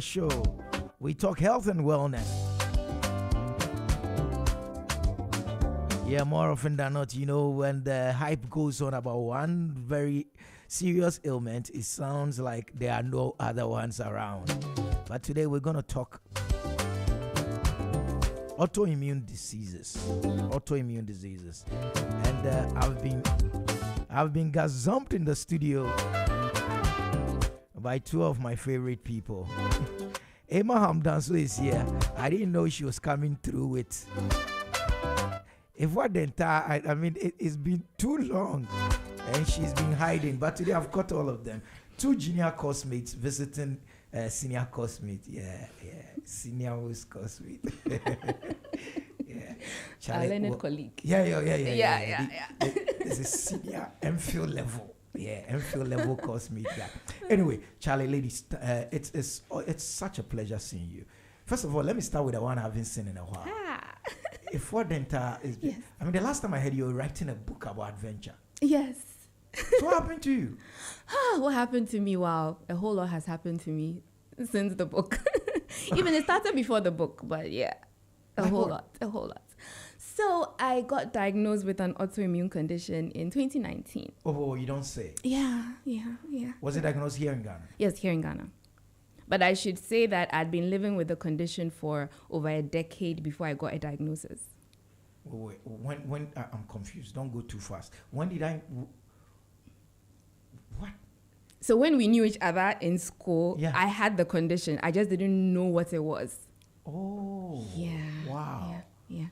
Show. We talk health and wellness. Yeah, more often than not, when the hype goes on about one very serious ailment, it sounds like there are no other ones around. But today we're going to talk autoimmune diseases. Autoimmune diseases. And I've been gazumped in the studio by two of my favorite people. Emma Hamdanso is here. I didn't know she was coming through with. If what the entire, it's been too long and she's been hiding. But today I've got all of them. Two junior course mates visiting senior course mate. Yeah. Senior host course mate. Yeah. Learned colleague. Yeah. This is senior MPhil level. Yeah, MPhil level course mate. Yeah. Anyway, Charlie, ladies, it's such a pleasure seeing you. First of all, let me start with the one I haven't seen in a while. If what Denta is, yes. The last time I heard you were writing a book about adventure. Yes. So what happened to you? What happened to me? Wow, a whole lot has happened to me since the book. Even it started before the book, but yeah, a whole lot. So I got diagnosed with an autoimmune condition in 2019. Oh, you don't say. Yeah. Was it diagnosed here in Ghana? Yes, here in Ghana. But I should say that I'd been living with the condition for over a decade before I got a diagnosis. Wait, when I'm confused. Don't go too fast. When did I? What? So when we knew each other in school, yeah. I had the condition. I just didn't know what it was. Oh. Yeah. Wow. Yeah.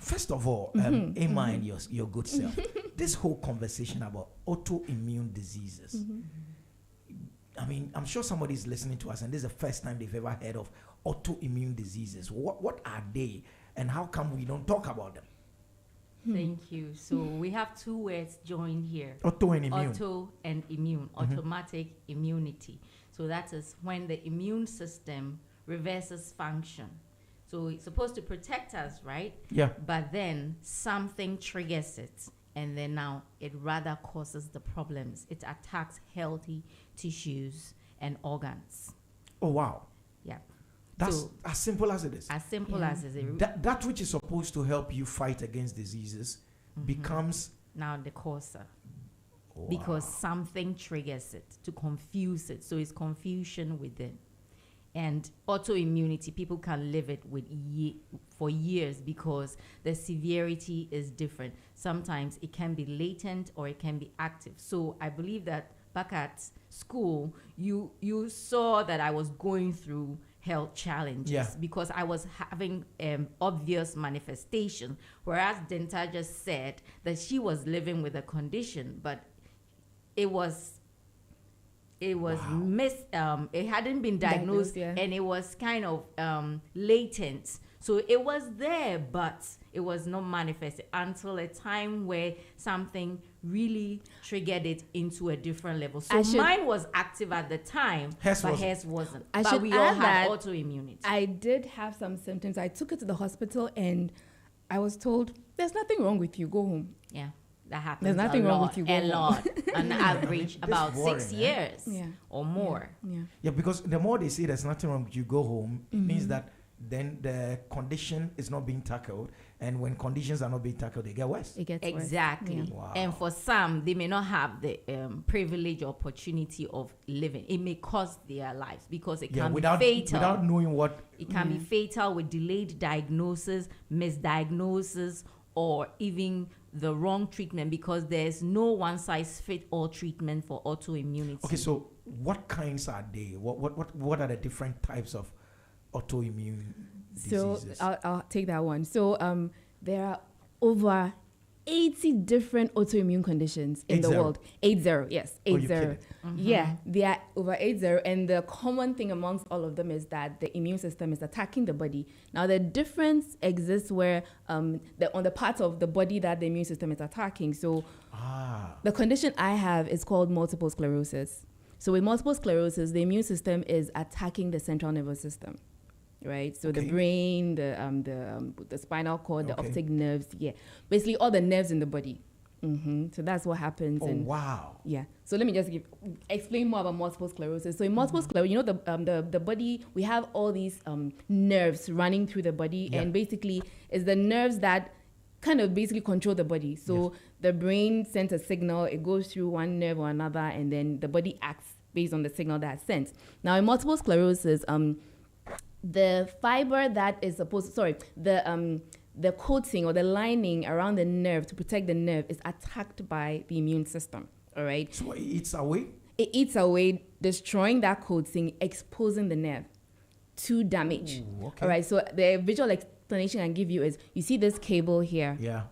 First of all, Emma and your good self, this whole conversation about autoimmune diseases. I'm sure somebody's listening to us and this is the first time they've ever heard of autoimmune diseases. What are they and how come we don't talk about them? Thank you. So we have two words joined here. Auto and immune. Auto and immune, automatic immunity. So that is when the immune system reverses function. So it's supposed to protect us, right? Yeah. But then something triggers it. And then now it rather causes the problems. It attacks healthy tissues and organs. Oh, wow. Yeah. That's as simple as it is. As simple as it is. That which is supposed to help you fight against diseases becomes... now the causer. Wow. Because something triggers it to confuse it. So it's confusion within. And autoimmunity, people can live it with for years because the severity is different. Sometimes it can be latent or it can be active. So I believe that back at school, you saw that I was going through health challenges because I was having obvious manifestation, whereas Denta just said that she was living with a condition, but it was wow. It hadn't been diagnosed and it was kind of latent. So it was there, but it was not manifested until a time where something really triggered it into a different level. So mine was active at the time, hers wasn't. But we all had autoimmunity. I did have some symptoms. I took it to the hospital and I was told, there's nothing wrong with you, go home. Yeah. That happens. There's nothing wrong with you. A lot. On average, about boring, 6 years or more. Yeah, because the more they say there's nothing wrong with you, go home, it means that then the condition is not being tackled. And when conditions are not being tackled, they get worse. It gets exactly. worse. Wow. And for some, they may not have the privilege or opportunity of living. It may cost their lives because it can be fatal. Without knowing what... It can be fatal with delayed diagnosis, misdiagnosis, or even the wrong treatment because there's no one-size-fits-all treatment for autoimmunity. Okay, so what kinds are they? What are the different types of autoimmune diseases? So I'll take that one. So there are over 80 different autoimmune conditions in the world. 80, yes, 80. Yeah, there are over 80, and the common thing amongst all of them is that the immune system is attacking the body. Now, the difference exists where on the part of the body that the immune system is attacking. So the condition I have is called multiple sclerosis. So with multiple sclerosis, the immune system is attacking the central nervous system. Right, so the brain, the spinal cord, the optic nerves, basically all the nerves in the body. So that's what happens. Oh, wow. Yeah. So let me just explain more about multiple sclerosis. So in multiple sclerosis, you know, the body, we have all these nerves running through the body, and basically it's the nerves that kind of basically control the body. So the brain sends a signal, it goes through one nerve or another, and then the body acts based on the signal that's sent. Now in multiple sclerosis, the fiber that is supposed, the coating or the lining around the nerve to protect the nerve is attacked by the immune system. All right. So it eats away? It eats away, destroying that coating, exposing the nerve to damage. Ooh, okay. All right. So the visual explanation I can give you is, you see this cable here. Yeah.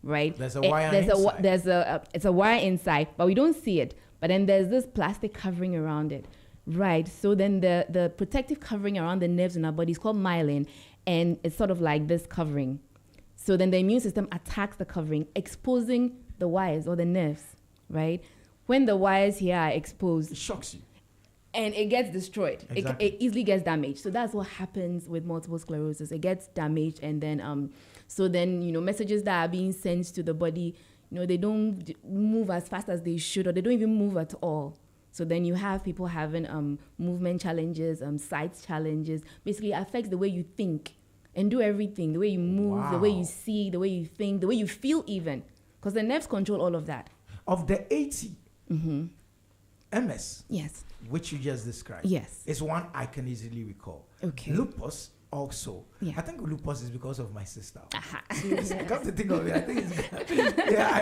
Right. There's a wire inside. It's a wire inside, but we don't see it. But then there's this plastic covering around it. Right. So then the protective covering around the nerves in our body is called myelin, and it's sort of like this covering. So then the immune system attacks the covering, exposing the wires or the nerves, right? When the wires here are exposed, it shocks you. And it gets destroyed. Exactly. It easily gets damaged. So that's what happens with multiple sclerosis. It gets damaged, and then so then, you know, messages that are being sent to the body, you know, they don't move as fast as they should, or they don't even move at all. So then you have people having movement challenges, sight challenges. Basically, it affects the way you think and do everything, the way you move, the way you see, the way you think, the way you feel even. Because the nerves control all of that. Of the 80 MS, yes, which you just described, yes, is one I can easily recall. Okay. Lupus also. Yeah. I think lupus is because of my sister. Aha. Come to think of it, I think it's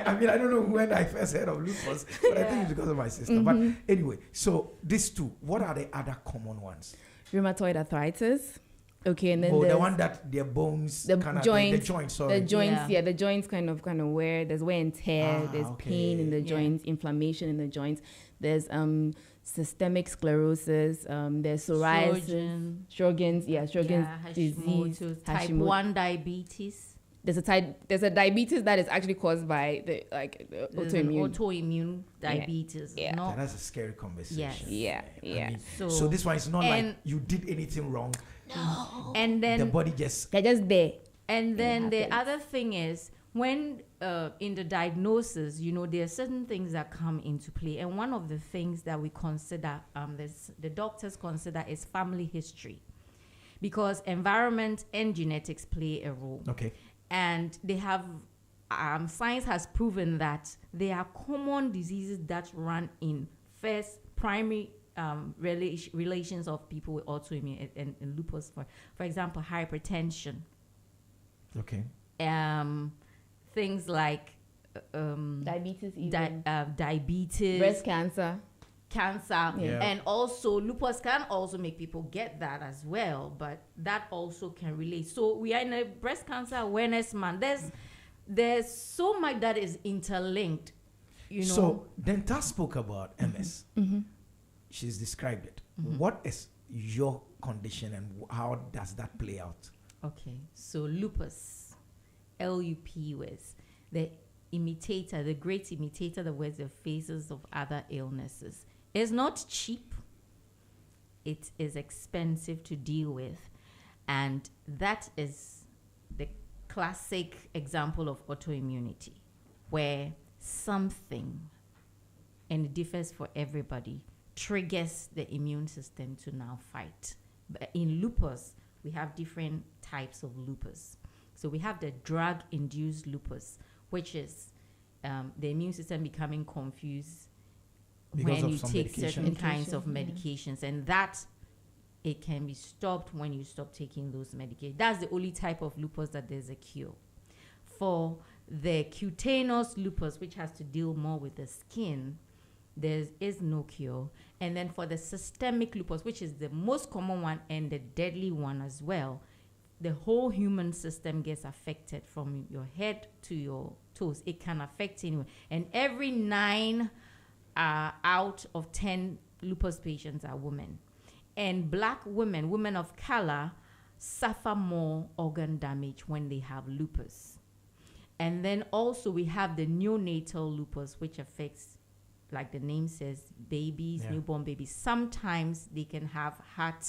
I mean, I don't know when I first heard of lupus, but I think it's because of my sister. But anyway, so these two, what are the other common ones? Rheumatoid arthritis. Okay, and then the one that their bones, the joints, sorry. the joints, the joints kind of wear. There's wear and tear. There's pain in the joints, inflammation in the joints. There's systemic sclerosis. There's psoriasis, Sjogren's disease, type 1 diabetes. There's a diabetes that is actually caused by the autoimmune diabetes. Yeah. No. That's a scary conversation. Yes. Yeah. I mean, so this one is not like you did anything wrong. No. And then the body just... They're just there. And then the other thing is, when in the diagnosis, you know, there are certain things that come into play. And one of the things that we consider, the doctors consider, is family history. Because environment and genetics play a role. Okay. And they have, science has proven that there are common diseases that run in first primary relations of people with autoimmune and lupus. For example, hypertension. Okay. Things like diabetes, diabetes, breast cancer, and also lupus can also make people get that as well, but that also can relate. So we are in a breast cancer awareness month. There's so much that is interlinked, you know. So Denta spoke about MS. She's described it. What is your condition and how does that play out? Okay, so lupus, L-U-P was the imitator, the great imitator that wears the faces of other illnesses. It's not cheap. It is expensive to deal with. And that is the classic example of autoimmunity, where something, and it differs for everybody, triggers the immune system to now fight. But in lupus, we have different types of lupus. So we have the drug-induced lupus, which is the immune system becoming confused when you take certain kinds of medications, and that it can be stopped when you stop taking those medications. That's the only type of lupus that there's a cure. For the cutaneous lupus, which has to deal more with the skin, there is no cure. And then for the systemic lupus, which is the most common one and the deadly one as well, the whole human system gets affected from your head to your toes. It can affect anyone. And every 9 out of 10 lupus patients are women. And black women, women of color, suffer more organ damage when they have lupus. And then also we have the neonatal lupus, which affects, like the name says, babies, newborn babies. Sometimes they can have heart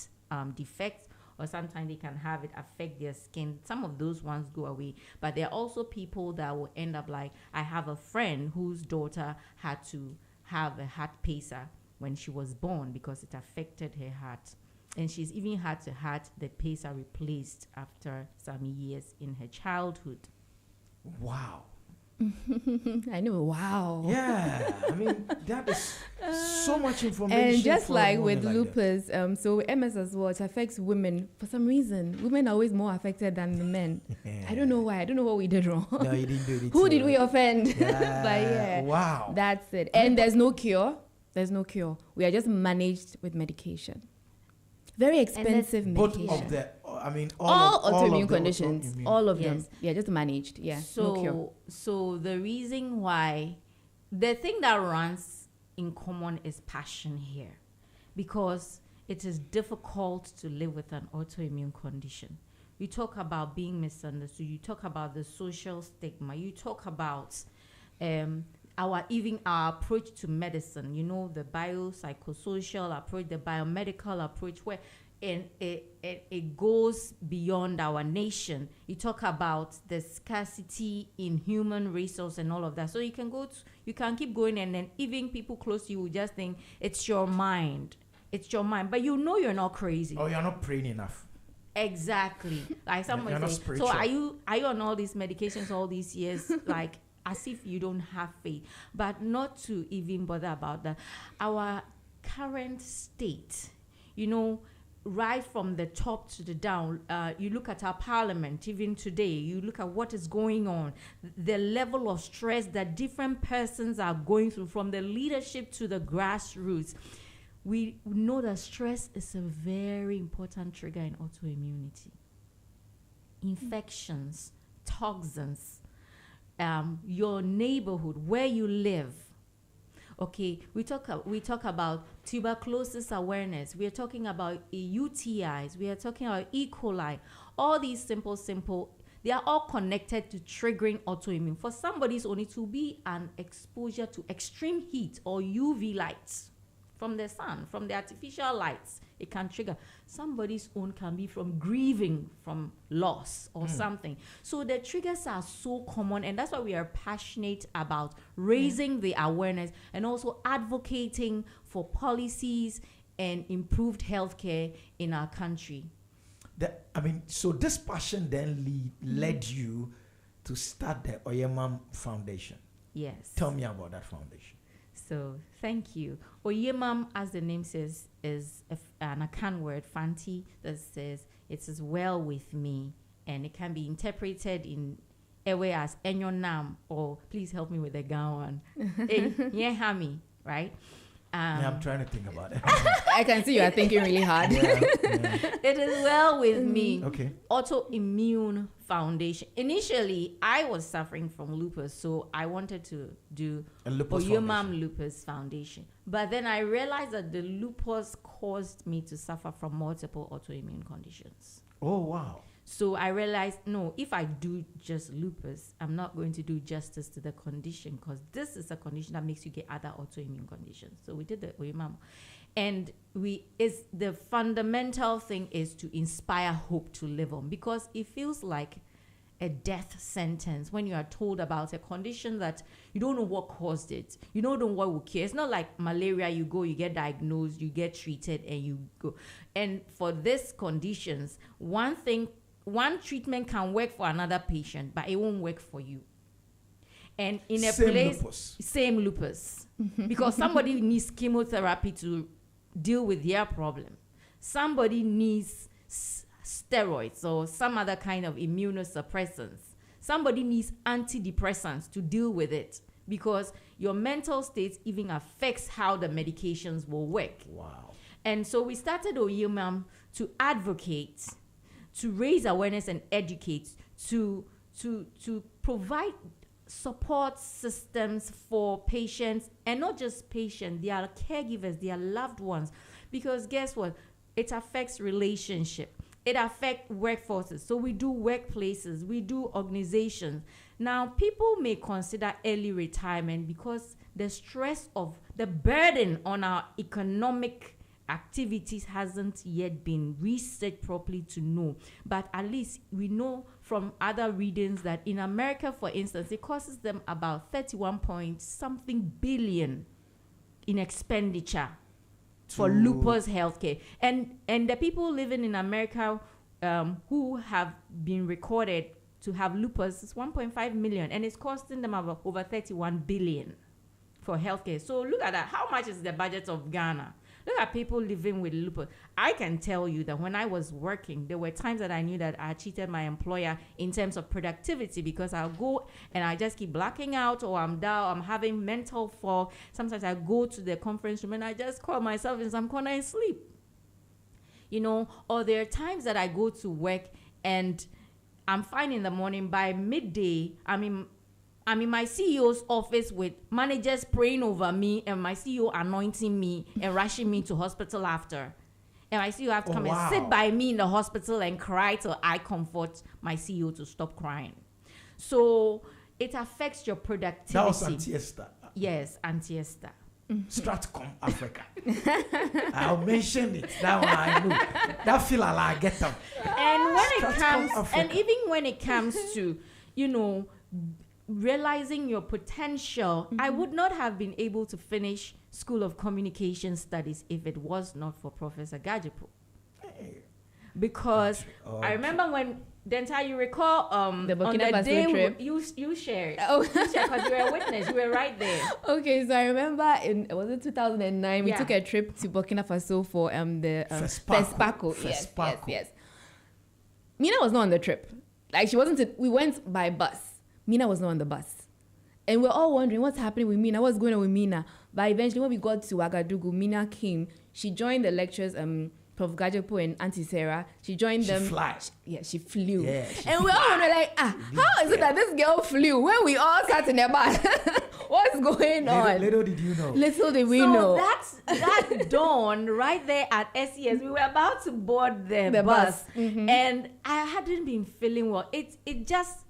defects, or sometimes they can have it affect their skin. Some of those ones go away, but there are also people that will end up like, I have a friend whose daughter had to have a heart pacer when she was born because it affected her heart. And she's even had to have the pacer replaced after some years in her childhood. Wow. I know. Wow. Yeah. I mean, that is so much information. And just for like a with woman like lupus, so MS as well, it affects women for some reason. Women are always more affected than the men. Yeah. I don't know why. I don't know what we did wrong. No, you didn't do it. Who did we offend? Yeah. But yeah. Wow. That's it. And there's no cure. There's no cure. We are just managed with medication. Very expensive medication. Both of the, I mean, all of autoimmune the conditions, autoimmune. all of Yes. them. Yeah, just managed. Yeah, no cure. So the reason why, the thing that runs in common is passion here, because it is difficult to live with an autoimmune condition. You talk about being misunderstood. You talk about the social stigma. You talk about our approach to medicine. You know, the biopsychosocial approach, the biomedical approach, where it goes beyond our nation. You talk about the scarcity in human resource and all of that. So you can keep going, and then even people close to you will just think it's your mind. It's your mind. But you know you're not crazy. Oh, you're not praying enough. Exactly. Like someone say, so are you on all these medications all these years? Like, as if you don't have faith. But not to even bother about that. Our current state, you know, right from the top to the down, you look at our parliament, even today, you look at what is going on, the level of stress that different persons are going through, from the leadership to the grassroots. We know that stress is a very important trigger in autoimmunity. Infections, toxins, your neighborhood, where you live. Okay, we talk about tuberculosis awareness. We are talking about UTIs. We are talking about E. coli. All these simple, they are all connected to triggering autoimmune. For somebody's only to be an exposure to extreme heat or UV lights from the sun, from the artificial lights, it can trigger. Somebody's own can be from grieving from loss or something. So the triggers are so common, and that's why we are passionate about raising the awareness and also advocating for policies and improved healthcare in our country. So this passion then led you to start the Oyemam Foundation. Yes. Tell me about that foundation. So, thank you. Oyemam, as the name says, is an Akan word, Fanti, that says, it is well with me. And it can be interpreted in a way as Enyonam, or please help me with the Gawan. Yehami, right? I'm trying to think about it. I can see you are thinking really hard. Yeah. It is well with me. Okay. Autoimmune Foundation. Initially, I was suffering from lupus, so I wanted to do Oyemam Lupus Foundation. But then I realized that the lupus caused me to suffer from multiple autoimmune conditions. Oh, wow. So I realized, no, if I do just lupus, I'm not going to do justice to the condition, because this is a condition that makes you get other autoimmune conditions. So we did the Oyemam. And the fundamental thing is to inspire hope to live on, because it feels like a death sentence when you are told about a condition that you don't know what caused it. You don't know what will cure. It's not like malaria. You go, you get diagnosed, you get treated, and you go. And for these conditions, one treatment can work for another patient, but it won't work for you. And in a same lupus, because somebody needs chemotherapy to deal with their problem. Somebody needs steroids or some other kind of immunosuppressants. Somebody needs antidepressants to deal with it, because your mental state even affects how the medications will work. Wow. And so we started Oyemam to advocate, to raise awareness and educate, to provide support systems for patients, and not just patients, they are caregivers, they are loved ones. Because guess what? It affects relationship. It affects workforces. So we do workplaces, we do organizations. Now, people may consider early retirement because the stress of the burden on our economic activities hasn't yet been researched properly to know. But at least we know from other readings that in America, for instance, it costs them about 31 point something billion in expenditure for lupus healthcare. And the people living in America who have been recorded to have lupus is 1.5 million, and it's costing them about over 31 billion for healthcare. So look at that. How much is the budget of Ghana? Look at people living with lupus. I can tell you that when I was working, there were times that I knew that I cheated my employer in terms of productivity, because I'll go and I just keep blacking out, or I'm down, I'm having mental fog. Sometimes I go to the conference room and I just call myself in some corner and sleep. You know, or there are times that I go to work and I'm fine in the morning. By midday, I'm in my CEO's office with managers praying over me and my CEO anointing me and rushing me to hospital after. And my CEO have to come and sit by me in the hospital and cry till I comfort my CEO to stop crying. So it affects your productivity. That was Antiesta. Yes, Antiesta. Stratcom Africa. I'll mention it. That one I know. That feel like I get them. And when it comes, Africa. and even when it comes to, you know, realizing your potential, I would not have been able to finish School of Communication Studies if it was not for Professor Gajipo. Because I remember when Denta, you recall the Burkina on the Faso day trip. you shared. Oh, You shared because you were a witness. You were right there. Okay, so I remember was it 2009? We took a trip to Burkina Faso for the FESPACO. Yes. Mina was not on the trip. Like she wasn't. We went by bus. Mina was not on the bus, and we're all wondering what's happening with Mina. What's going on with Mina? But eventually, when we got to Ouagadougou, Mina came. She joined the lectures. Prof. Gajepo and Auntie Sarah, she joined them. She flew. Yeah, and we all were like, how is it that this girl flew when we all sat in the bus? What's going on? Little did you know. Little did we So know. that dawn right there at SES, we were about to board the bus. Mm-hmm. And I hadn't been feeling well. It just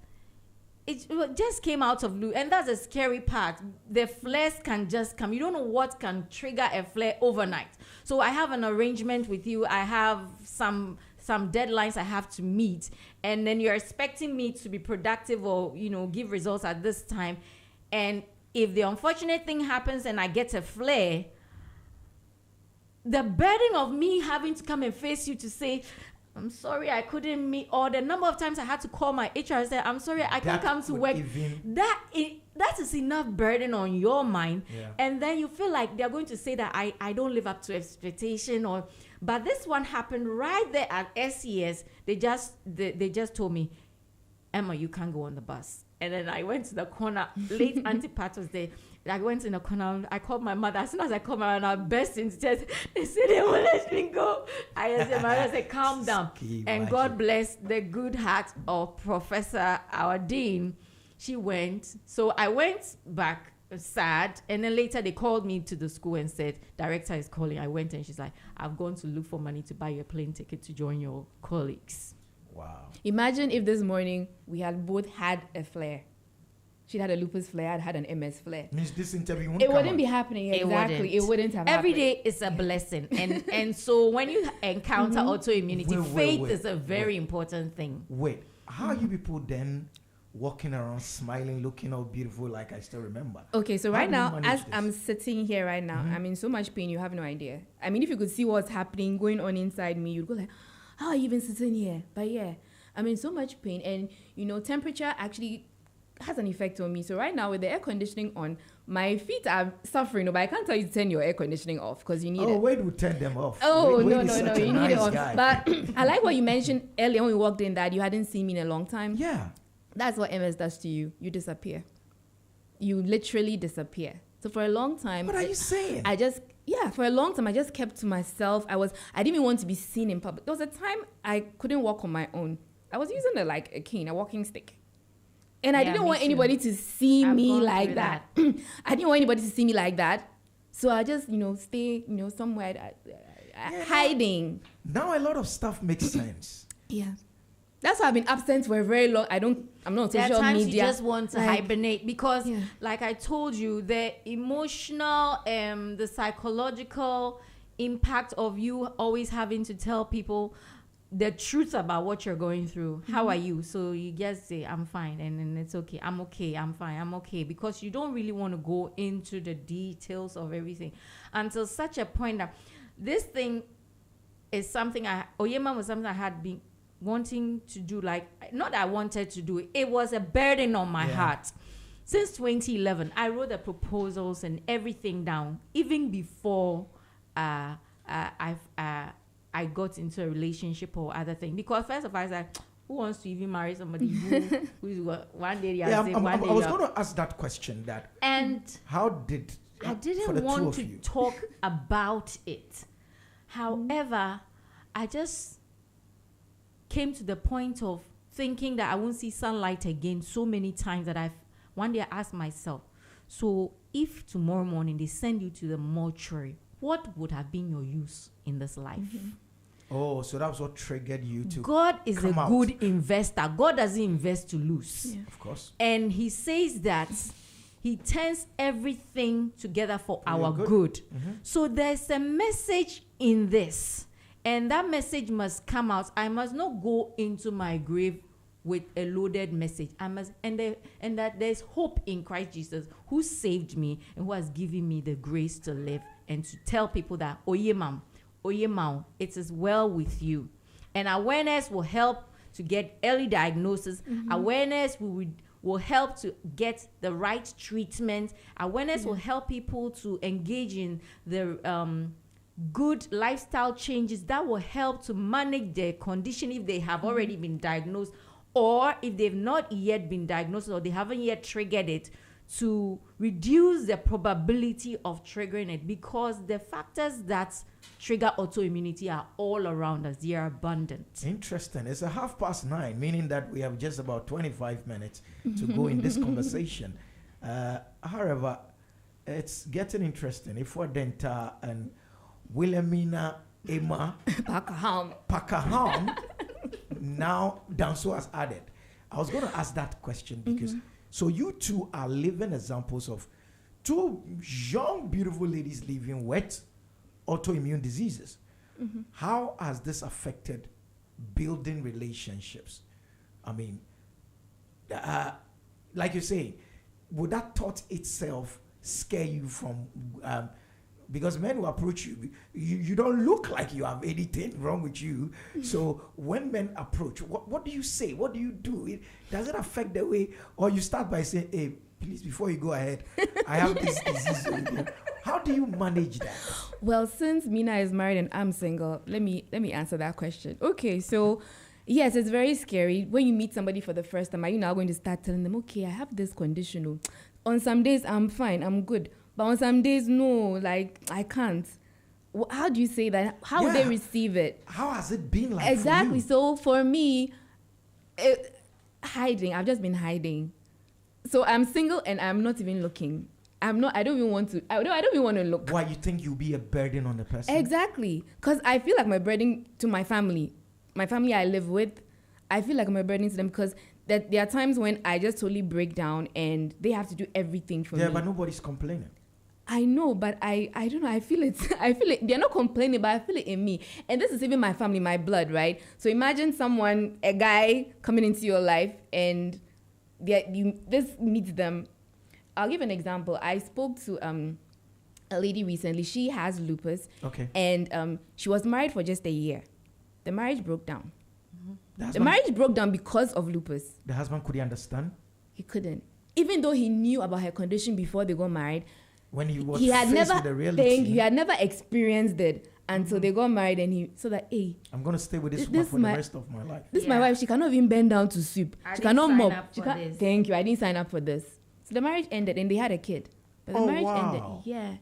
came out of blue, and that's the scary part. The flares can just come. You don't know what can trigger a flare overnight. So I have an arrangement with you. I have some deadlines I have to meet, and then you're expecting me to be productive or, you know, give results at this time. And if the unfortunate thing happens and I get a flare, the burden of me having to come and face you to say, I'm sorry, I couldn't meet, or the number of times I had to call my HR and say, I'm sorry, I can't come to work. That is enough burden on your mind. Yeah. And then you feel like they're going to say that I don't live up to expectation, but this one happened right there at SES. They just told me, Emma, you can't go on the bus. And then I went to the corner, late Auntie Pat was there. I went in the corner, I called my mother. As soon as I called my mother, I burst into tears. They said they won't let me go. I said, calm down. And God bless the good heart of Professor, our dean. She went. So I went back sad. And then later they called me to the school and said, director is calling. I went and she's like, I've gone to look for money to buy you a plane ticket to join your colleagues. Wow. Imagine if this morning we had both had a flare. She'd had a lupus flare, I'd had an MS flare. Means this interview wouldn't be happening. Exactly. It wouldn't have happened. Every day is a blessing. And so when you encounter autoimmunity, faith is a very important thing. How are you people then walking around smiling, looking all beautiful, like I still remember? Okay, so right now, as I'm sitting here right now, I'm in so much pain, you have no idea. I mean, if you could see what's happening, going on inside me, you'd go like, how are you even sitting here? But yeah, I'm in so much pain. And, you know, temperature actually has an effect on me. So right now with the air conditioning on, my feet are suffering, but I can't tell you to turn your air conditioning off because you need it. Oh, where do we turn them off? Oh, no, you need it on. But I like what you mentioned earlier when we walked in that you hadn't seen me in a long time. Yeah. That's what MS does to you. You disappear. You literally disappear. So for a long time... What are you saying? For a long time, I just kept to myself. I didn't even want to be seen in public. There was a time I couldn't walk on my own. I was using a cane, a walking stick. And I didn't want anybody to see me like that. I didn't want anybody to see me like that. So I just, stay, somewhere hiding. Now a lot of stuff makes sense. Yeah. That's why I've been absent for a very long. I'm not on social media. There are times you just want to hibernate because, like I told you, the emotional, the psychological, impact of you always having to tell people the truth about what you're going through. How are you? So you just say, I'm fine, and then it's okay. I'm okay. I'm fine. I'm okay. Because you don't really want to go into the details of everything until such a point that this thing is something Oyema was something I had been wanting to do. Like, not that I wanted to do it. It was a burden on my heart. Since 2011, I wrote the proposals and everything down, even before I got into a relationship or other thing. Because first of all, I was like, who wants to even marry somebody who's one day I was going to ask that question. And how did I didn't want to talk about it. However, I just came to the point of thinking that I won't see sunlight again so many times that one day I asked myself, so if tomorrow morning they send you to the mortuary, what would have been your use in this life? Oh, so that was what triggered you to God is a good investor. God doesn't invest to lose. Yeah. Of course. And he says that he turns everything together for our good. So there's a message in this. And that message must come out. I must not go into my grave with a loaded message. And that there's hope in Christ Jesus, who saved me and who has given me the grace to live and to tell people that, Oyemam, it is well with you. And awareness will help to get early diagnosis. Awareness will help to get the right treatment. Awareness will help people to engage in the good lifestyle changes that will help to manage their condition if they have already been diagnosed, or if they've not yet been diagnosed or they haven't yet triggered it, to reduce the probability of triggering it, because the factors that trigger autoimmunity are all around us. They are abundant. Interesting. It's 9:30, meaning that we have just about 25 minutes to go in this conversation. However, it's getting interesting. If we're Denta and Wilhelmina Emma Pakaham now Danso has added. I was going to ask that question because so you two are living examples of two young, beautiful ladies living with autoimmune diseases. How has this affected building relationships? I mean, like you say, would that thought itself scare you from because men who approach you, you don't look like you have anything wrong with you. So when men approach, what do you say? What do you do? Does it affect the way, or you start by saying, hey, please, before you go ahead, I have this disease. How do you manage that? Well, since Mina is married and I'm single, let me answer that question. Okay, so yes, it's very scary when you meet somebody for the first time. Are you now going to start telling them, okay, I have this condition. On some days I'm fine, I'm good. But on some days, no, like, I can't. How do you say that? How would they receive it? How has it been like exactly. for you? So for me, hiding. I've just been hiding. So I'm single and I'm not even looking. I don't even want to. I don't even want to look. Why, you think you'll be a burden on the person? Exactly. Because I feel like my burden to my family I live with, I feel like I'm a burden to them because there are times when I just totally break down and they have to do everything for me. Yeah, but nobody's complaining. I know, but I don't know. I feel it. They're not complaining, but I feel it in me. And this is even my family, my blood, right? So imagine a guy coming into your life and this meets them. I'll give an example. I spoke to a lady recently. She has lupus. Okay. And she was married for just a year. The marriage broke down. The marriage broke down because of lupus. The husband, could he understand? He couldn't. Even though he knew about her condition before they got married, when he had never experienced it until they got married, and he saw that, hey, I'm going to stay with this woman for the rest of my life. This is my wife. She cannot even bend down to sweep. She cannot mop. Thank you. I didn't sign up for this. So the marriage ended and they had a kid. But the marriage ended. Yeah.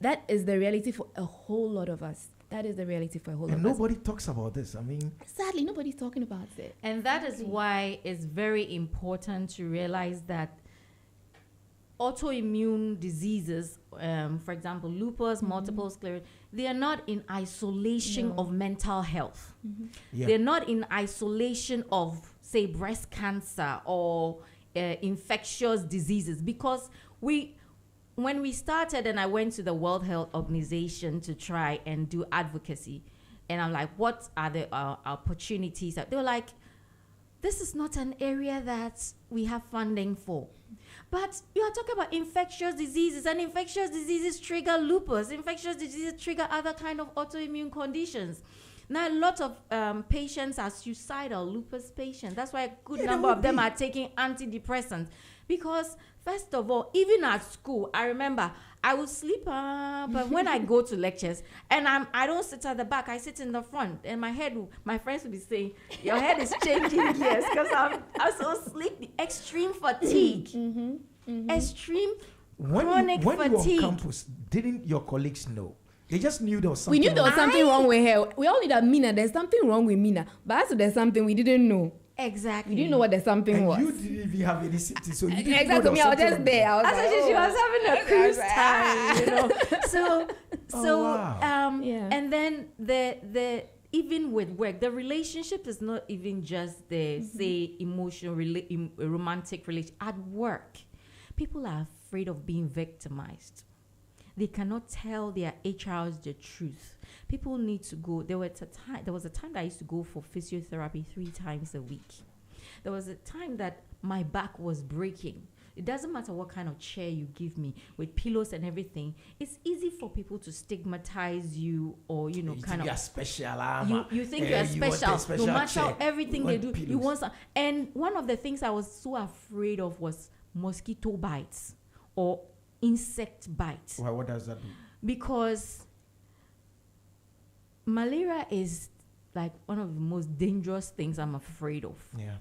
That is the reality for a whole lot of us. That is the reality for a whole lot of us. And nobody talks about this. I mean, sadly, nobody's talking about it. And that is why it's very important to realize that autoimmune diseases, for example, lupus, multiple sclerosis, they are not in isolation of mental health. They're not in isolation of, say, breast cancer or infectious diseases, because when we started and I went to the World Health Organization to try and do advocacy, and I'm like, what are the opportunities? They were like, this is not an area that we have funding for. But you are talking about infectious diseases, and infectious diseases trigger lupus. Infectious diseases trigger other kind of autoimmune conditions. Now, a lot of patients are suicidal, lupus patients. That's why a good number of them are taking antidepressants. Because, first of all, even at school, I remember I would sleep, but when I go to lectures, and I don't sit at the back, I sit in the front, and my friends would be saying, your head is changing gears, because I'm so sleepy. Extreme fatigue. Extreme chronic fatigue. When you were on campus, didn't your colleagues know? They just knew there was something. We knew there was something wrong with her. We all knew that Mina, there's something wrong with Mina. But as there's something we didn't know. Exactly. We didn't know what the something was. You didn't even have any symptoms, so you didn't exactly. know. I was just there. I was like, she was having a cruise time, you know. Wow. And then the even with work, the relationship is not even just the say emotional, romantic relation. At work, people are afraid of being victimized. They cannot tell their HRs the truth. People need to go. There was a time that I used to go for physiotherapy 3 times a week. There was a time that my back was breaking. It doesn't matter what kind of chair you give me with pillows and everything. It's easy for people to stigmatize you, or you think you're special. You think you're special. No matter everything they do, pillows. You want some. And one of the things I was so afraid of was mosquito bites or insect bites. Why? What does that do? Because malaria is like one of the most dangerous things I'm afraid of. Yeah.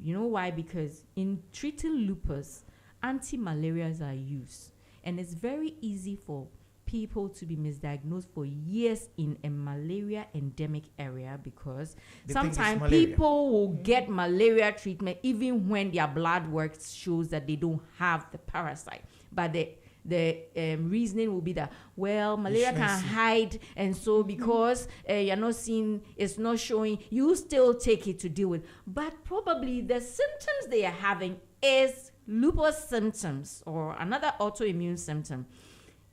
You know why? Because in treating lupus, anti-malarials are used. And it's very easy for people to be misdiagnosed for years in a malaria endemic area, because sometimes people will get malaria treatment even when their blood work shows that they don't have the parasite. But the reasoning will be that, well, malaria can hide, and so because you're not seeing, it's not showing, you still take it to deal with. But probably the symptoms they are having is lupus symptoms or another autoimmune symptom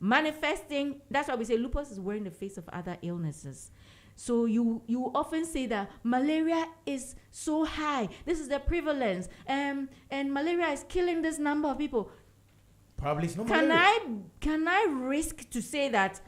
manifesting. That's why we say lupus is wearing the face of other illnesses. So you often say that malaria is so high, this is the prevalence, and malaria is killing this number of people. Probably it's not malaria. Can I risk to say that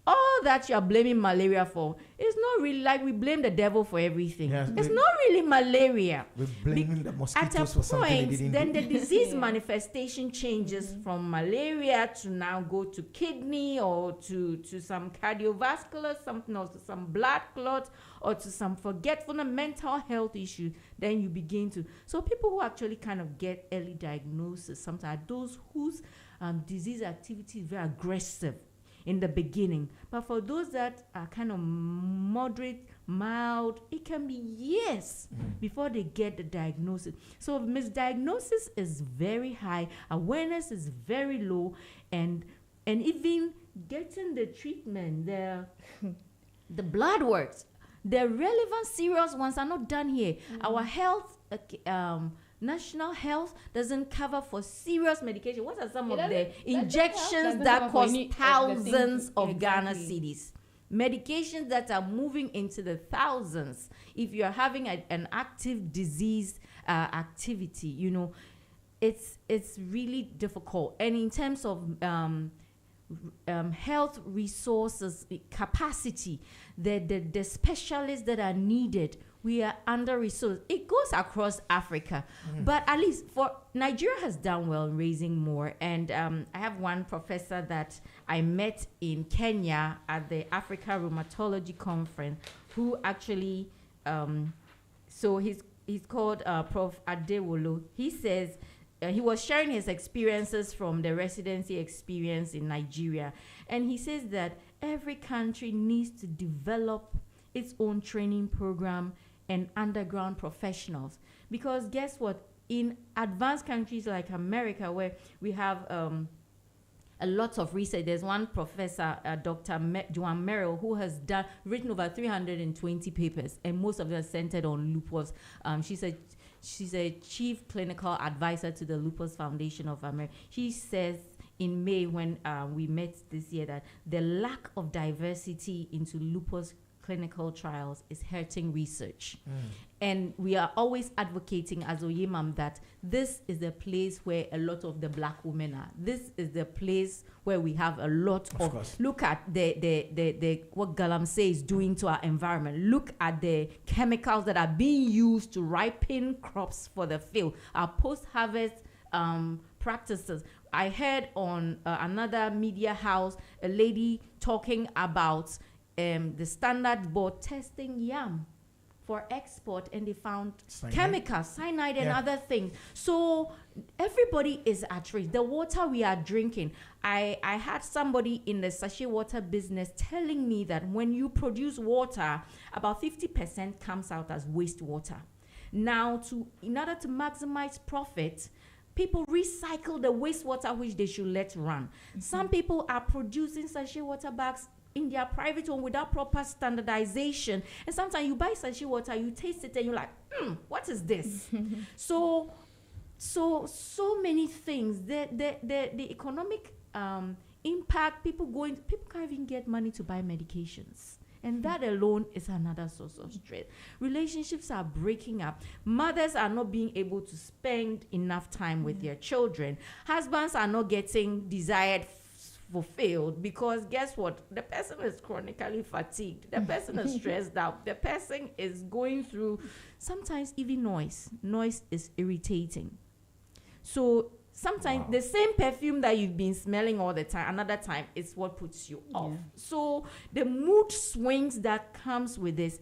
all that you're blaming malaria for is not really, like we blame the devil for everything. Yes, it's not really malaria. We're blaming the mosquitoes for something they didn't do. Then the disease manifestation changes from malaria to now go to kidney, or to some cardiovascular, something else, to some blood clots, or to some forgetfulness, mental health issue. Then you begin to. So people who actually kind of get early diagnosis sometimes are those whose disease activity is very aggressive in the beginning. But for those that are kind of moderate, mild, it can be years before they get the diagnosis. So misdiagnosis is very high, awareness is very low, and even getting the treatment, the blood works, the relevant serious ones are not done here. Our health national health doesn't cover for serious medication. What are some of the injections that cost thousands of Ghana cedis? Medications that are moving into the thousands. If you're having an active disease activity, you know, it's really difficult. And in terms of health resources, capacity, the specialists that are needed, we are under-resourced. It goes across Africa. But at least for Nigeria has done well in raising more. And I have one professor that I met in Kenya at the Africa Rheumatology Conference, who actually, so he's called Prof. Adewolo. He says, he was sharing his experiences from the residency experience in Nigeria. And he says that every country needs to develop its own training program and underground professionals. Because guess what? In advanced countries like America, where we have a lot of research, there's one professor, Dr. Joan Merrill, who has written over 320 papers, and most of them are centered on lupus. She's a chief clinical advisor to the Lupus Foundation of America. She says in May when we met this year that the lack of diversity into lupus clinical trials is hurting research. And we are always advocating as Oyemam that this is the place where a lot of the black women are. This is the place where we have a lot of look at the what Galamsey is doing to our environment. Look at the chemicals that are being used to ripen crops for the field. Our post-harvest practices. I heard on another media house a lady talking about the Standard Board testing yam for export, and they found chemicals, cyanide and other things. So everybody is at risk. The water we are drinking, I had somebody in the sachet water business telling me that when you produce water, about 50% comes out as wastewater. Now, in order to maximize profit, people recycle the wastewater which they should let run. Some people are producing sachet water bags in their private home without proper standardization, and sometimes you buy sachet water, you taste it and you're like, what is this? so many things. The economic impact, people can't even get money to buy medications, and that alone is another source of stress. Relationships are breaking up. Mothers are not being able to spend enough time with their children. Husbands are not getting desired fulfilled, because guess what? The person is chronically fatigued. The person is stressed out. The person is going through sometimes even noise. Noise is irritating. So sometimes the same perfume that you've been smelling all the time, another time, is what puts you off. So the mood swings that comes with this,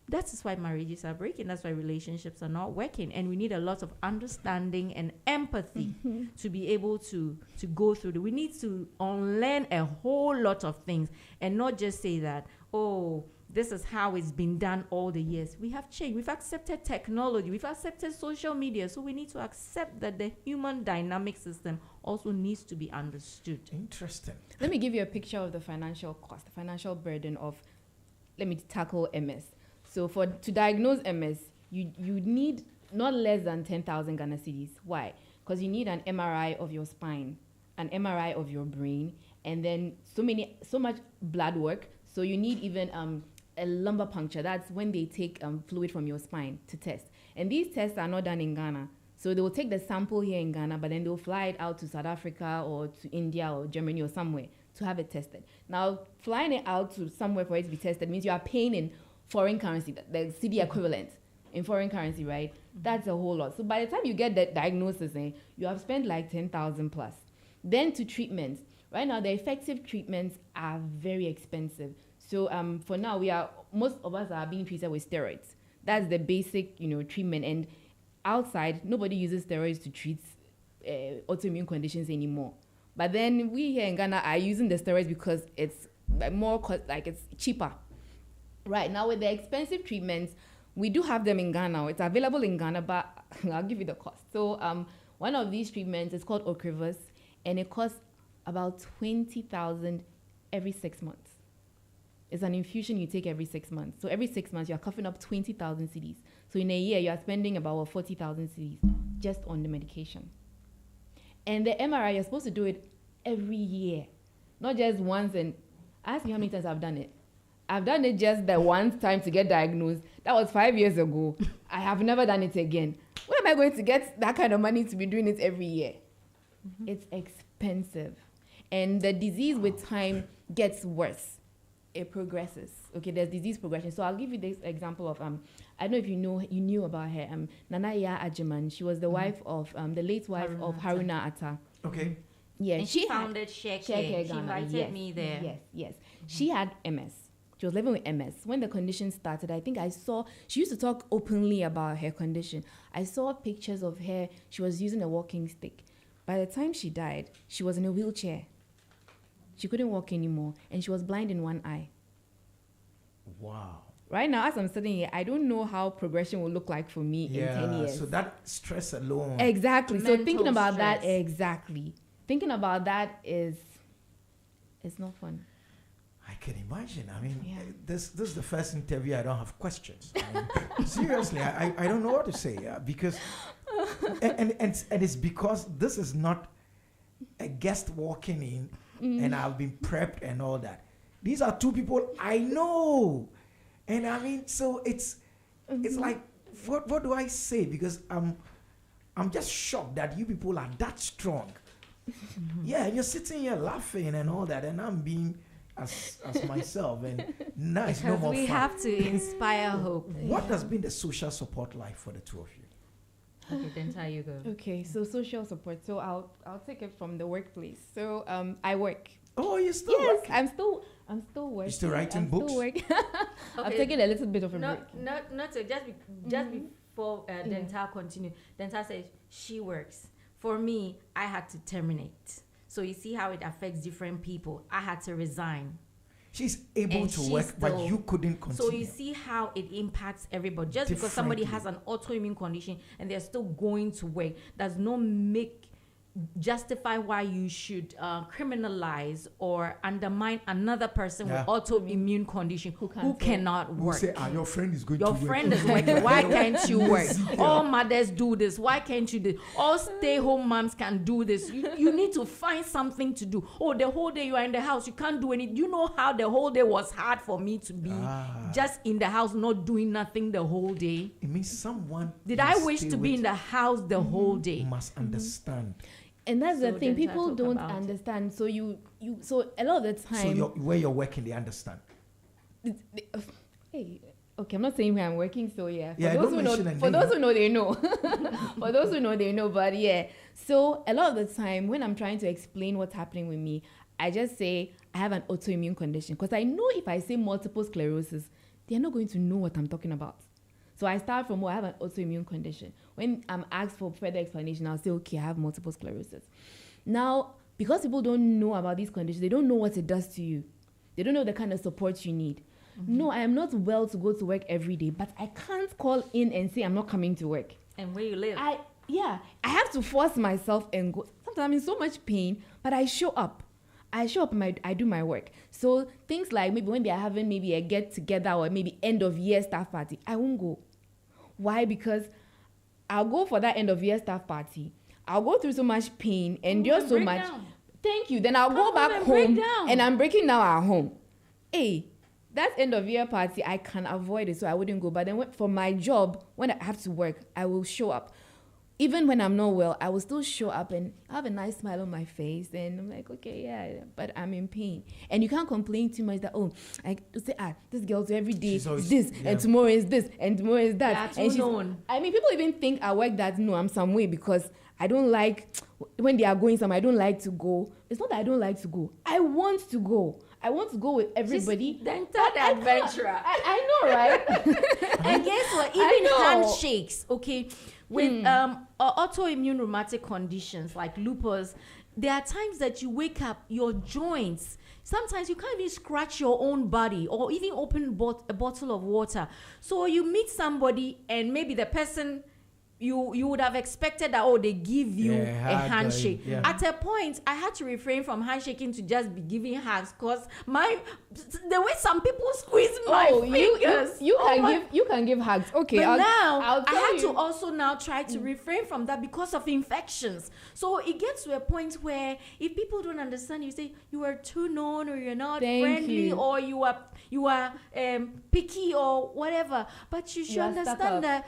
that is why marriages are breaking. That's why relationships are not working. And we need a lot of understanding and empathy to be able to go through it. We need to unlearn a whole lot of things and not just say that, oh, this is how it's been done all the years. We have changed. We've accepted technology. We've accepted social media. So we need to accept that the human dynamic system also needs to be understood. Interesting. Let me give you a picture of the financial cost, the financial burden of, let me tackle MS. So to diagnose MS, you need not less than 10,000 Ghana cedis. Why? Because you need an MRI of your spine, an MRI of your brain, and then so much blood work. So you need even a lumbar puncture. That's when they take fluid from your spine to test. And these tests are not done in Ghana. So they will take the sample here in Ghana, but then they'll fly it out to South Africa or to India or Germany or somewhere to have it tested. Now, flying it out to somewhere for it to be tested means you are paying in foreign currency, the CD equivalent in foreign currency, right? That's a whole lot. So by the time you get that diagnosis, you have spent like 10,000 plus. Then to treatments. Right now, the effective treatments are very expensive. So for now, most of us are being treated with steroids. That's the basic, treatment. And outside, nobody uses steroids to treat autoimmune conditions anymore. But then we here in Ghana are using the steroids because it's more it's cheaper. Right now, with the expensive treatments, we do have them in Ghana. It's available in Ghana, but I'll give you the cost. So one of these treatments is called Ocrevus, and it costs about 20,000 every 6 months. It's an infusion you take every 6 months. So every 6 months, you're coughing up 20,000 cedis. So in a year, you're spending about 40,000 cedis just on the medication. And the MRI, you're supposed to do it every year, not just once. And ask me how many times I've done it. I've done it just the one time to get diagnosed. That was 5 years ago. I have never done it again. Where am I going to get that kind of money to be doing it every year? It's expensive. And the disease with time gets worse. It progresses. Okay, there's disease progression. So I'll give you this example of, I don't know if you knew about her, Nanaya Ajiman. She was the wife of, the late wife of Haruna Atta. Okay. Yeah, and she founded Share Care. She invited me there. Yes. She had MS. She was living with MS. When the condition started, I think she used to talk openly about her condition. I saw pictures of her. She was using a walking stick. By the time she died, she was in a wheelchair. She couldn't walk anymore, and she was blind in one eye. Wow. Right now, as I'm sitting here, I don't know how progression will look like for me in 10 years. So that stress alone. Exactly. So thinking about that, Thinking about that it's not fun. I can imagine. I mean, this is the first interview I don't have questions. I mean, seriously, I don't know what to say because, and it's because this is not a guest walking in and I've been prepped and all that. These are two people I know. And I mean, so it's like, what do I say? Because I'm just shocked that you people are that strong. Yeah, you're sitting here laughing and all that, and I'm being as myself, and now it's no more fun. We have to inspire hope. What has been the social support like for the two of you? Okay, then how you go. Okay, so social support. So I'll take it from the workplace. So I work. Oh, you still Yes, working? I'm still working. You still writing books? I'm taking a little bit of a break. Not so just before Dental continue. Dental says she works. For me, I had to terminate. So you see how it affects different people. I had to resign. She's able to work, but you couldn't continue. So you see how it impacts everybody. Just because somebody has an autoimmune condition and they're still going to work does not justify why you should criminalize or undermine another person with autoimmune condition who cannot work. Say, your friend is going your to work. Your friend is working. Why can't you work? All mothers do this. Why can't you do this? All stay-home moms can do this. You need to find something to do. Oh, the whole day you are in the house. You can't do anything. You know how the whole day was hard for me to be just in the house, not doing nothing the whole day. It means someone... Did I wish to be in the house the whole day? Must understand. And that's the thing, people don't understand. So so a lot of the time... So where you're working, they understand. Hey, okay, I'm not saying where I'm working, so yeah. For those who know, they know. For those who know, they know. But yeah, so a lot of the time when I'm trying to explain what's happening with me, I just say I have an autoimmune condition. Because I know if I say multiple sclerosis, they're not going to know what I'm talking about. So I start from, I have an autoimmune condition. When I'm asked for further explanation, I'll say, okay, I have multiple sclerosis. Now, because people don't know about these conditions, they don't know what it does to you. They don't know the kind of support you need. No, I am not well to go to work every day, but I can't call in and say I'm not coming to work. And where you live? I have to force myself and go. Sometimes I'm in so much pain, but I show up. I do my work. So things like maybe when they are having maybe a get together or maybe end of year staff party, I won't go. Why? Because I'll go for that end of year staff party. I'll go through so much pain, endure so much. Thank you. Then I'll go back home and I'm breaking down at home. Hey, that end of year party, I can avoid it, so I wouldn't go. But then for my job, when I have to work, I will show up. Even when I'm not well, I will still show up and have a nice smile on my face. And I'm like, okay, yeah, but I'm in pain. And you can't complain too much that, I say, this girl's every day is this, and tomorrow is this, and tomorrow is that. That's known. I mean, people even think I work that, no, I'm some way because I don't like, when they are going somewhere, I don't like to go. It's not that I don't like to go. I want to go. I want to go with everybody. Dental adventurer. I know, right? And guess what? Even handshakes, okay? With autoimmune rheumatic conditions like lupus, there are times that you wake up, your joints, sometimes you can't even scratch your own body or even open a bottle of water. So you meet somebody and maybe the person... You would have expected that, they give you a handshake. At a point, I had to refrain from handshaking to just be giving hugs because the way some people squeeze my fingers. You can give hugs. Okay. But I had to also now try to refrain from that because of infections. So it gets to a point where if people don't understand, you say you are too known or you're not friendly or you are picky or whatever. But you should understand that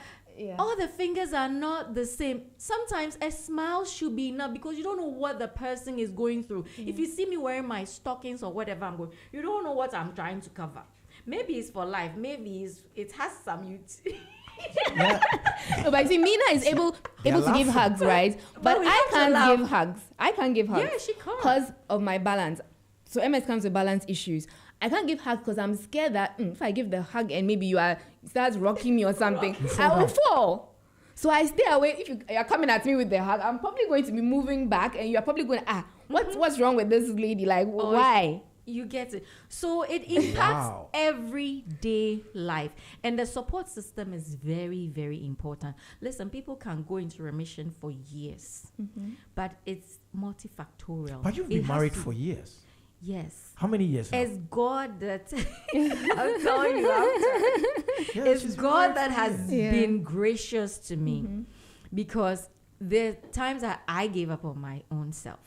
all the fingers are not the same. Sometimes a smile should be enough because you don't know what the person is going through. If you see me wearing my stockings or whatever I'm going, you don't know what I'm trying to cover. Maybe it's for life. Maybe it has some utility. No, but see, Mina is able to give hugs, right? But I can't give hugs. Yeah, she can't. Because of my balance. So MS comes with balance issues. I can't give hugs because I'm scared that if I give the hug and maybe you start rocking me or something, I will fall. So I stay away. If you're coming at me with the hug, I'm probably going to be moving back and you're probably going, what's wrong with this lady? Like, why? You get it. So it impacts everyday life. And the support system is very, very important. Listen, people can go into remission for years, but it's multifactorial. But you've been married for years. Yes. How many years now? It's God that I'm telling you after. It's God that has been gracious to me because the times that I gave up on my own self.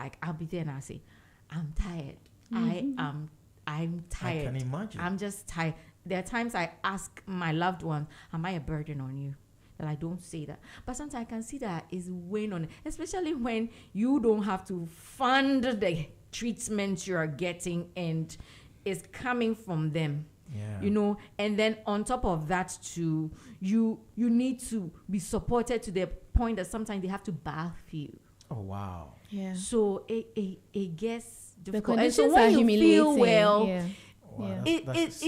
Like I'll be there and I'll say, I'm tired. I'm tired. I can imagine. I'm just tired. There are times I ask my loved one, am I a burden on you? That I don't say that. But sometimes I can see that is weighing on it, especially when you don't have to fund the treatment you are getting and it's coming from them. Yeah. You know, and then on top of that too, you need to be supported to the point that sometimes they have to bath you. Oh wow. Yeah. So it gets difficult. The conditions and so when are you humiliating. feel well, Yeah. Wow, Yeah. it's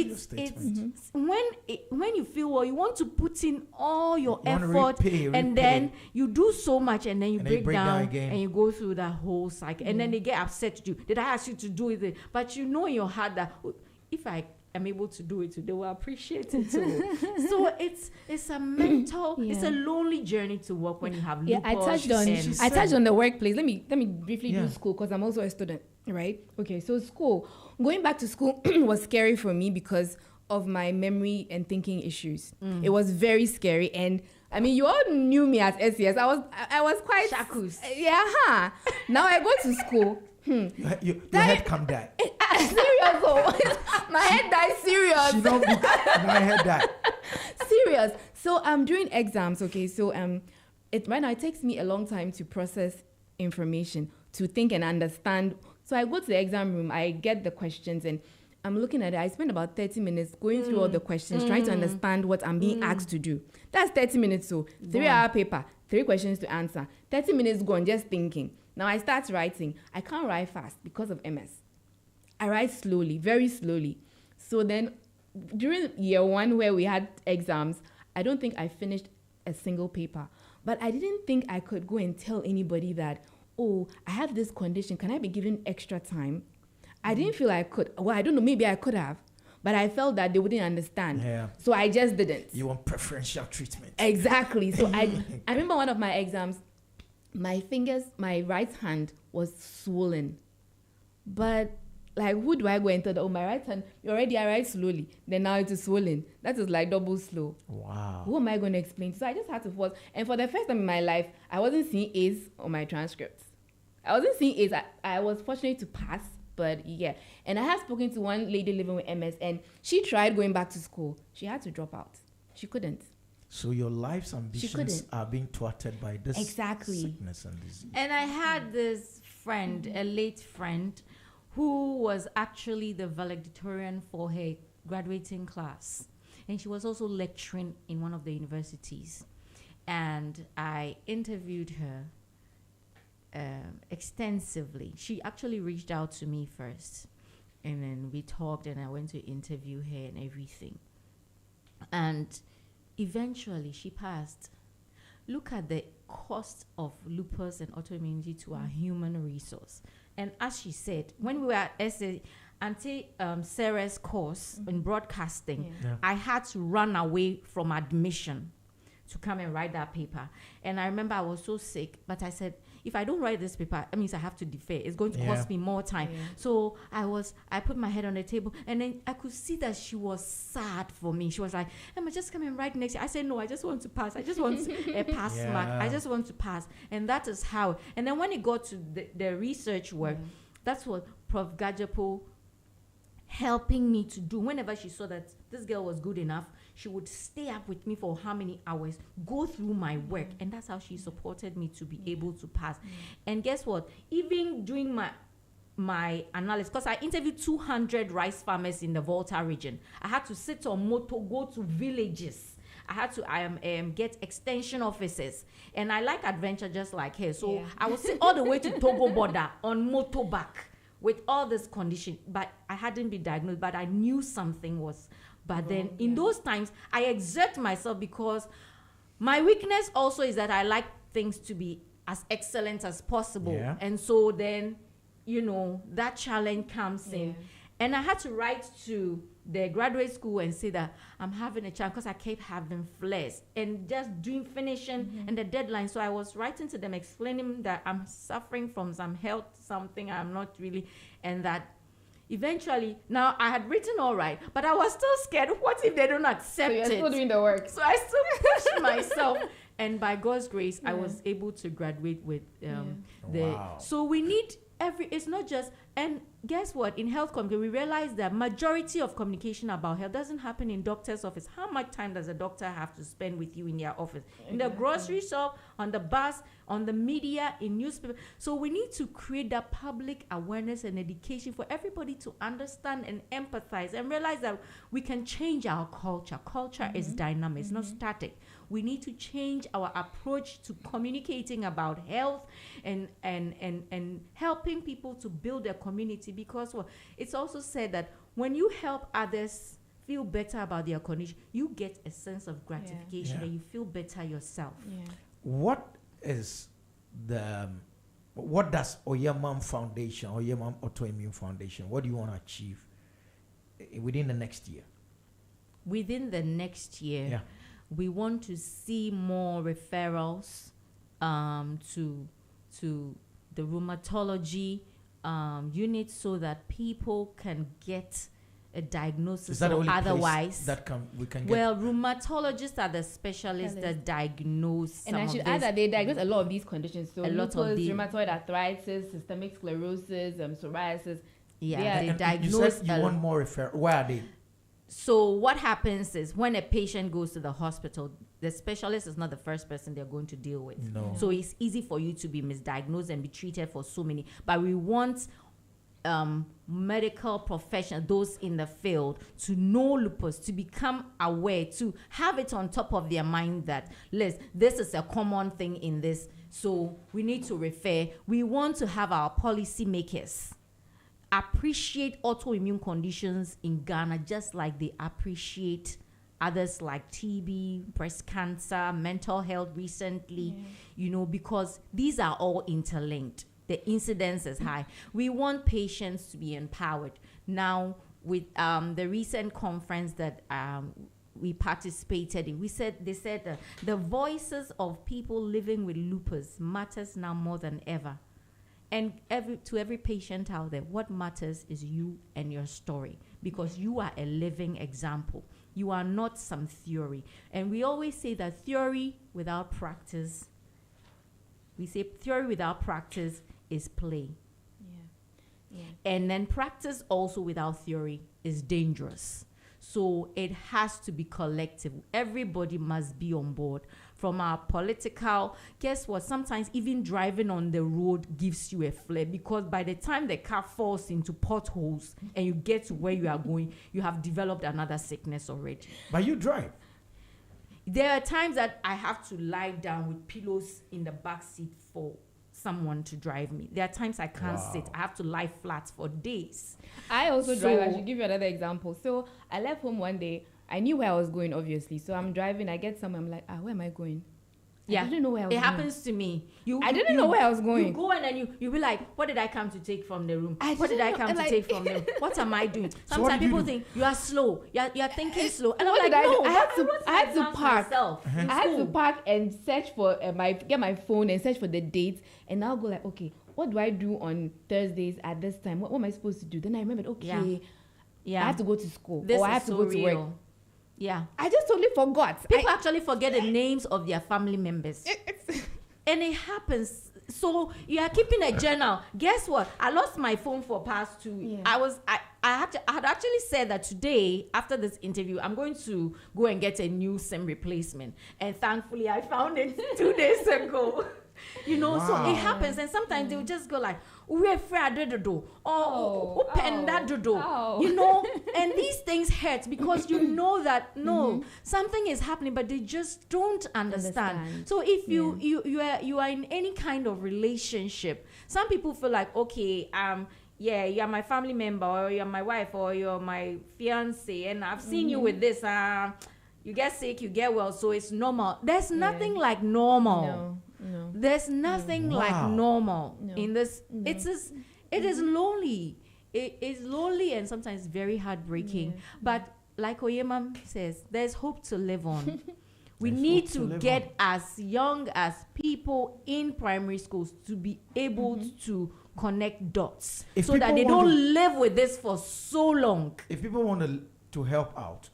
when you feel well, you want to put in all your effort, repay. And then you do so much, and then you break down again. and you go through that whole cycle, and then they get upset to you. Did I ask you to do it? But you know in your heart that if I am able to do it, they will appreciate it too. So it's a mental, it's a lonely journey to walk when you have lupus. Yeah, I touched on the workplace. Let me briefly do school because I'm also a student, right? Okay, so school. Going back to school was scary for me because of my memory and thinking issues. It was very scary, and I mean, you all knew me as SES. I was quite shakus. Yeah. Now I go to school. Your head come die. Serious, oh. My head died. Serious. She don't be, my head died. Serious. So during exams, okay. So right now it takes me a long time to process information, to think and understand. So I go to the exam room, I get the questions, and I'm looking at it. I spend about 30 minutes going through all the questions, trying to understand what I'm being asked to do. That's 30 minutes. So 3-hour paper, 3 questions to answer. 30 minutes gone, just thinking. Now I start writing. I can't write fast because of MS. I write slowly, very slowly. So then during year 1 where we had exams, I don't think I finished a single paper. But I didn't think I could go and tell anybody that, oh, I have this condition. Can I be given extra time? I didn't feel I could. Well, I don't know. Maybe I could have. But I felt that they wouldn't understand. Yeah. So I just didn't. You want preferential treatment. Exactly. So I remember one of my exams, my right hand was swollen. But like, who do I go and tell? Oh, my right hand, I write slowly. Then now it is swollen. That is like double slow. Wow. Who am I going to explain? So I just had to pause. And for the first time in my life, I wasn't seeing A's on my transcripts. I wasn't seeing A's. I was fortunate to pass, but yeah. And I have spoken to one lady living with MS, and she tried going back to school. She had to drop out. She couldn't. So your life's ambitions are being thwarted by this sickness and disease. And I had this friend, a late friend, who was actually the valedictorian for her graduating class. And she was also lecturing in one of the universities. And I interviewed her extensively. She actually reached out to me first. And then we talked, and I went to interview her and everything. And eventually she passed. Look at the cost of lupus and autoimmunity to our human resource. And as she said, when we were at Auntie Sarah's course in broadcasting, I had to run away from admission to come and write that paper. And I remember I was so sick, but I said, if I don't write this paper, that means I have to defer. It's going to cost me more time. Yeah. So I put my head on the table, and then I could see that she was sad for me. She was like, Emma, just come and write next year. I said, no, I just want to pass. I just want a pass mark. I just want to pass. And that is how. And then when it got to the research work, that's what Prof. Gajapo helping me to do. Whenever she saw that this girl was good enough, she would stay up with me for how many hours, go through my work. And that's how she supported me to be able to pass. And guess what? Even during my analysis, because I interviewed 200 rice farmers in the Volta region. I had to sit on motor, go to villages. I had to get extension officers. And I like adventure just like her. So I would sit all the way to Togo border on motorbike with all this condition. But I hadn't been diagnosed, but I knew something was. But then in those times, I exert myself because my weakness also is that I like things to be as excellent as possible. Yeah. And so then, that challenge comes in. And I had to write to the graduate school and say that I'm having a challenge because I kept having flares and just finishing and the deadline. So I was writing to them explaining that I'm suffering from some health, something I'm not really, and that eventually, now I had written all right, but I was still scared. What if they don't accept it? So you're still doing the work. So I still pushed myself. And by God's grace, I was able to graduate with So we need it's not just, and guess what? In health communication, we realize that majority of communication about health doesn't happen in doctor's office. How much time does a doctor have to spend with you in their office? In the grocery shop, on the bus, on the media, in newspaper. So we need to create that public awareness and education for everybody to understand and empathize and realize that we can change our culture. Culture is dynamic, it's not static. We need to change our approach to communicating about health and helping people to build a community, because it's also said that when you help others feel better about their condition, you get a sense of gratification and you feel better yourself. What does Oyemam Foundation, Oyemam Autoimmune Foundation, what do you want to achieve within the next year? Within the next year, we want to see more referrals to the rheumatology unit, so that people can get a diagnosis. Is that the only otherwise place that we can get? Well, rheumatologists are the specialists that diagnose. And I should add that they diagnose a lot of these conditions. So lupus, rheumatoid arthritis, systemic sclerosis, psoriasis. They diagnose. You said you want more referrals. Where are they? So what happens is, when a patient goes to the hospital, the specialist is not the first person they're going to deal with. No. So it's easy for you to be misdiagnosed and be treated for so many. But we want medical professionals, those in the field, to know lupus, to become aware, to have it on top of their mind that, this is a common thing in this. So we need to refer. We want to have our policymakers appreciate autoimmune conditions in Ghana just like they appreciate others like TB, breast cancer, mental health recently, because these are all interlinked. The incidence is high. We want patients to be empowered. Now, with the recent conference that we participated in, they said the voices of people living with lupus matters now more than ever. And to every patient out there, what matters is you and your story, because you are a living example. You are not some theory. And we always say that theory without practice, is play. And then practice also without theory is dangerous. So it has to be collective. Everybody must be on board. From our political, guess what? Sometimes even driving on the road gives you a flare, because by the time the car falls into potholes and you get to where you are going, you have developed another sickness already. But you drive. There are times that I have to lie down with pillows in the back seat for someone to drive me. There are times I can't sit. I have to lie flat for days. I also drive. I should give you another example. So I left home one day. I knew where I was going, obviously. So I'm driving. I get somewhere. I'm like, where am I going? I didn't know where I was going. It happens to me. I didn't know where I was going. You go and then you be like, what did I come to take from the room? What did I come to take from the room? What am I doing? Sometimes people think you are slow. You're thinking slow. And I'm like, no, I had to park. I had to park and search for get my phone and search for the dates. And I'll go like, okay, what do I do on Thursdays at this time? What am I supposed to do? Then I remembered, I have to go to school. Or I have to go to work. Yeah. I just totally forgot. People actually forget the names of their family members. And it happens. So you are keeping a journal. Guess what? I lost my phone for past 2 years. I had actually said that today, after this interview, I'm going to go and get a new SIM replacement. And thankfully, I found it 2 days ago. So it happens. And sometimes they'll just go like, we're afraid and these things hurt, because you know that something is happening, but they just don't understand. So if you are in any kind of relationship, some people feel like, okay, you're my family member, or you're my wife, or you're my fiance, and I've seen you with this. You get sick, you get well, so it's normal. There's nothing like normal. No. There's nothing like normal in this. No. It is lonely. It is lonely and sometimes very heartbreaking. But like Oyemam says, there's hope to live on. We need to get as young as people in primary schools to be able to connect dots, so that they don't live with this for so long. If people want to help out,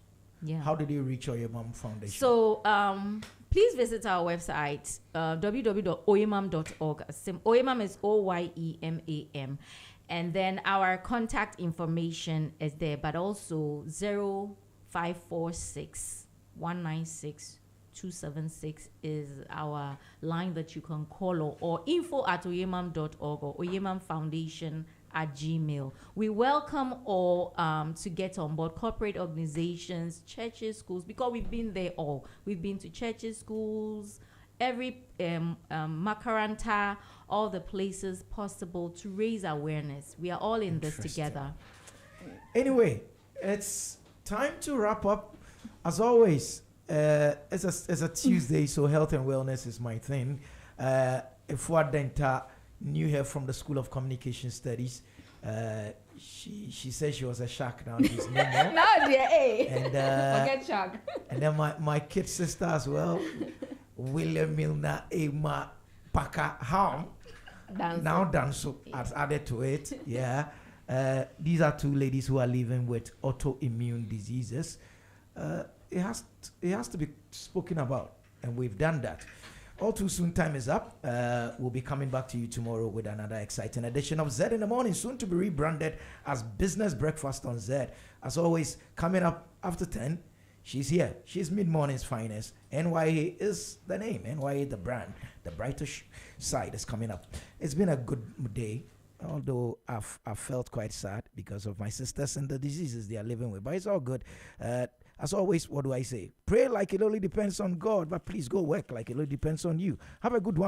how do they reach Oyemam Foundation? So please visit our website, www.oyemam.org. Oyemam is OYEMAM. And then our contact information is there, but also 0546 196 276 is our line that you can call, or info@oyemam.org or Oyemam Foundation @gmail. We welcome all to get on board, corporate organizations, churches, schools, because we've been there all. We've been to churches, schools, every makaranta, all the places possible to raise awareness. We are all in this together. Anyway, it's time to wrap up. As always, it's a Tuesday, so health and wellness is my thing. Ifwa Denta knew her from the School of Communication Studies. She said she was a shark. Now she's no more. Now dear, and forget shark. And then my kid sister as well, William Milner Ema Paka Ham. Now Danso has added to it. Yeah. These are two ladies who are living with autoimmune diseases. It has to be spoken about, and we've done that. All too soon, time is up. We'll be coming back to you tomorrow with another exciting edition of Z in the Morning, soon to be rebranded as Business Breakfast on Z. As always, coming up after 10, she's here. She's mid-morning's finest. NYA is the name. NYA the brand. The brighter side is coming up. It's been a good day, although I've felt quite sad because of my sisters and the diseases they are living with. But it's all good. As always, what do I say? Pray like it only depends on God, but please go work like it only depends on you. Have a good one.